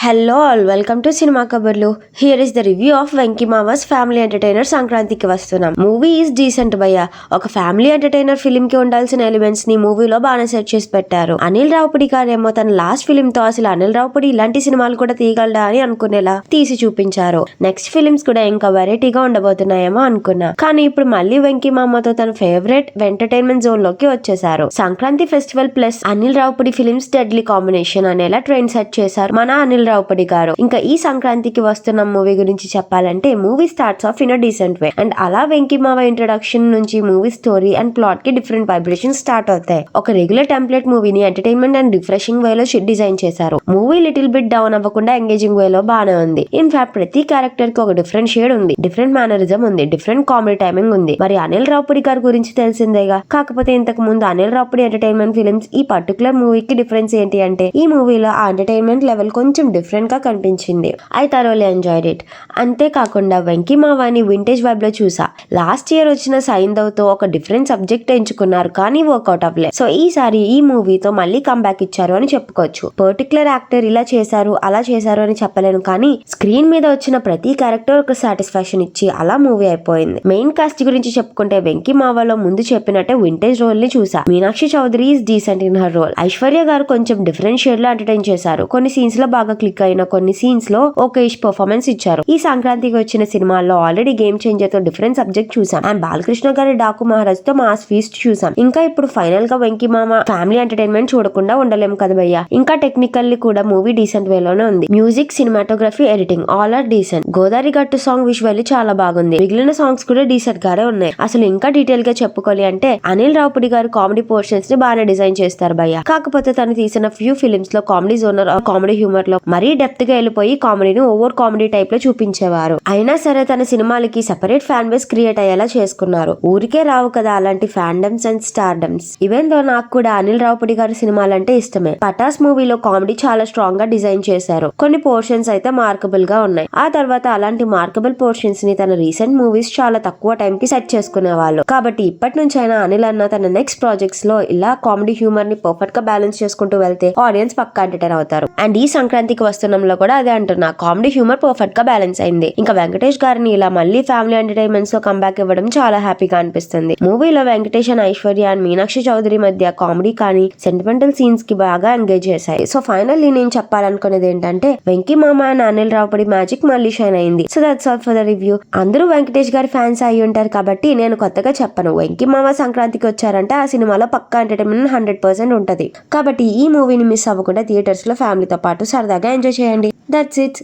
Hello all, welcome to cinema కబుర్లు. Here is the review of Venky మామాస్ family entertainer. సంక్రాంతికి వస్తున్నాం. మూవీ ఈస్ డీసెంట్ భయ్య. ఒక ఫ్యామిలీ ఎంటర్టైనర్ ఫిలిం కి ఉండాల్సిన ఎలిమెంట్స్ ని మూవీలో బాగా సెట్ చేసి పెట్టారు. అనిల్ రావుపుడి గారేమో తన లాస్ట్ ఫిలిం తో అసలు అనిల్ రావుపుడి ఇలాంటి సినిమాలు కూడా తీయగలడా అని అనుకునేలా తీసి చూపించారు. నెక్స్ట్ ఫిలిమ్స్ కూడా ఇంకా వెరైటీగా ఉండబోతున్నాయేమో అనుకున్నా, కానీ ఇప్పుడు మళ్ళీ వెంకీ మామతో తన ఫేవరెట్ ఎంటర్టైన్మెంట్ జోన్ లోకి వచ్చేసారు. Sankranti festival plus Anil Ravipudi films deadly combination అనేలా ట్రెండ్ సెట్ చేశారు మన అనిల్ రావుపుడి గారు. ఇంకా ఈ సంక్రాంతికి వస్తున్న మూవీ గురించి చెప్పాలంటే movie starts of in a decent way and అలా వెంకీ మావ ఇంట్రొడక్షన్ నుంచి మూవీ స్టోరీ అండ్ ప్లాట్ కి డిఫరెంట్ వైబ్రేషన్స్ స్టార్ట్ అవుతాయి. ఒక రెగ్యులర్ టెంప్లెట్ మూవీని ఎంటర్టైన్మెంట్ అండ్ రిఫ్రెషింగ్ వే లో డిజైన్ చేశారు. మూవీ లిటిల్ బిట్ డౌన్ అవ్వకుండా ఎంగేజింగ్ వే లో బానే ఉంది. ఇన్ఫాక్ట్ ప్రతి క్యారెక్టర్ కి ఒక డిఫరెంట్ షేడ్ ఉంది, డిఫరెంట్ మేనరిజం ఉంది, డిఫరెంట్ కామెడీ టైమింగ్ ఉంది. మరి అనిల్ రావుపుడి గారి గురించి తెలిసిందేగా. కాకపోతే ఇంతకు ముందు అనిల్ రావుపుడి ఎంటర్టైన్మెంట్ ఫిలిమ్స్ ఈ పర్టికులర్ మూవీకి డిఫరెన్స్ ఏంటి అంటే ఈ మూవీలో ఆ ఎంటర్టైన్మెంట్ లెవెల్ కొంచెం డిఫరెంట్ గా కనిపించింది. I thoroughly enjoyed it. అంతేకాకుండా వెంకీ మావాని వింటేజ్ వైబ్ లో చూసా. లాస్ట్ ఇయర్ వచ్చిన సైందవ్ తో ఒక డిఫరెంట్ సబ్జెక్ట్ ఎంచుకున్నారు, కానీ వర్కౌట్ అవ్వలేదు. సో ఈసారి ఈ మూవీతో మళ్ళీ కంబ్యాక్ ఇచ్చారు అని చెప్పుకోవచ్చు. పర్టికులర్ యాక్టర్ ఇలా చేశారు అలా చేశారు అని చెప్పలేను, కానీ స్క్రీన్ మీద వచ్చిన ప్రతి క్యారెక్టర్ ఒక సాటిస్ఫాక్షన్ ఇచ్చి అలా మూవీ అయిపోయింది. మెయిన్ కాస్ట్ గురించి చెప్పుకుంటే వెంకీ మావాలో ముందు చెప్పినట్టే వింటేజ్ రోల్ ని చూసా. Meenakshi Chaudhary is decent in her role. Aishwarya గారు కొంచెం డిఫరెంట్ షేడ్ లో ఎంటర్టైన్ చేశారు. కొన్ని సీన్స్ లో బాగా క్లిక్ అయిన కొన్ని సీన్స్ లో ఒక ఇష్ పర్ఫార్మెన్స్ ఇచ్చారు. ఈ సంక్రాంతికి వచ్చిన సినిమాల్లో ఆల్రెడీ గేమ్ చేంజర్ తో డిఫరెంట్ సబ్జెక్ట్ చూసాం అండ్ బాలకృష్ణ గారి డాకు మహారాజ్ తో మాస్ ఫీస్ట్ చూసాం. ఇంకా ఇప్పుడు ఫైనల్ గా వెంకీ మామ ఫ్యామిలీ ఎంటర్టైన్మెంట్ చూడకుండా ఉండలేం కదా భయ్య. ఇంకా టెక్నికల్లీ కూడా మూవీ డీసెంట్ వేలోనే ఉంది. Music, cinematography, editing all are decent. Godavari గట్టు సాంగ్ విజువల్లీ చాలా బాగుంది. మిగిలిన సాంగ్స్ కూడా డీసెంట్ గానే ఉన్నాయి. అసలు ఇంకా డీటెయిల్ గా చెప్పుకోవాలి అంటే అనిల్ రావుపుడి గారు కామెడీ పోర్షన్స్ ని బాగానే డిజైన్ చేస్తారు భయ్య. కాకపోతే తను తీసిన ఫ్యూ ఫిలిమ్స్ లో కామెడీ జోనర్ కామెడీ హ్యూమర్ లో మరీ డెప్త్ గా వెళ్ళిపోయి కామెడీని ఓవర్ కామెడీ టైప్ లో చూపించేవారు. అయినా సరే తన సినిమాలకి సెపరేట్ ఫ్యాన్ బేస్ క్రియేట్ అయ్యేలా చేసుకున్నారు. ఊరికే రావు కదా అలాంటి ఫ్యాండమ్స్ అండ్ స్టార్డమ్స్. ఈవెన్ దో నాకు కూడా అనిల్ రావుపుడి గారి సినిమాలంటే ఇష్టమే. పటాస్ మూవీలో కామెడీ చాలా స్ట్రాంగ్ గా డిజైన్ చేశారు. కొన్ని పోర్షన్స్ అయితే మార్కబుల్ గా ఉన్నాయి. ఆ తర్వాత అలాంటి మార్కబుల్ పోర్షన్స్ ని తన రీసెంట్ మూవీస్ చాలా తక్కువ టైం కి సెట్ చేసుకునేవాళ్ళు. కాబట్టి ఇప్పటి నుంచి అయినా అనిల్ అన్న తన నెక్స్ట్ ప్రాజెక్ట్స్ లో ఇలా కామెడీ హ్యూమర్ ని పర్ఫెక్ట్ గా బ్యాలెన్స్ చేసుకుంటూ వెళ్తే ఆడియన్స్ పక్కా ఎంటర్టైన్ అవుతారు. అండ్ ఈ సంక్రాంతికి వస్తున్నంలో కూడా అదే అంటున్నా, కామెడీ హ్యూమర్ పర్ఫెక్ట్ గా బ్యాలెన్స్ అయింది. ఇంకా వెంకటేష్ గారిని ఇలా మళ్ళీ ఫ్యామిలీ ఎంటర్టైన్మెంట్స్ లో కంబ్యాక్ ఇవ్వడం చాలా హ్యాపీగా అనిపిస్తుంది. మూవీలో వెంకటేష్ అండ్ ఐశ్వర్య అండ్ మీనాక్షి చౌదరి మధ్య కామెడీ కానీ సెంటిమెంటల్ సీన్స్ కి బాగా ఎంగేజ్ చేశాయి. సో ఫైనల్లీ నేను చెప్పాలనుకునేది ఏంటంటే వెంకీ మామ అండ్ అనిల్ రావుపుడి మ్యాజిక్ మళ్ళీ షైన్ అయింది. So that's all for the review. అందరూ వెంకటేష్ గారి ఫ్యాన్స్ అయ్యి ఉంటారు కాబట్టి నేను కొత్తగా చెప్పను. వెంకీ మామ సంక్రాంతికి వచ్చారంటే ఆ సినిమాలో పక్కా ఎంటర్టైన్మెంట్ 100% ఉంటది. కాబట్టి ఈ మూవీని మిస్ అవ్వకుండా థియేటర్స్ లో ఫ్యామిలీతో పాటు సరదాగా ఎంజాయ్ చేయండి. That's it.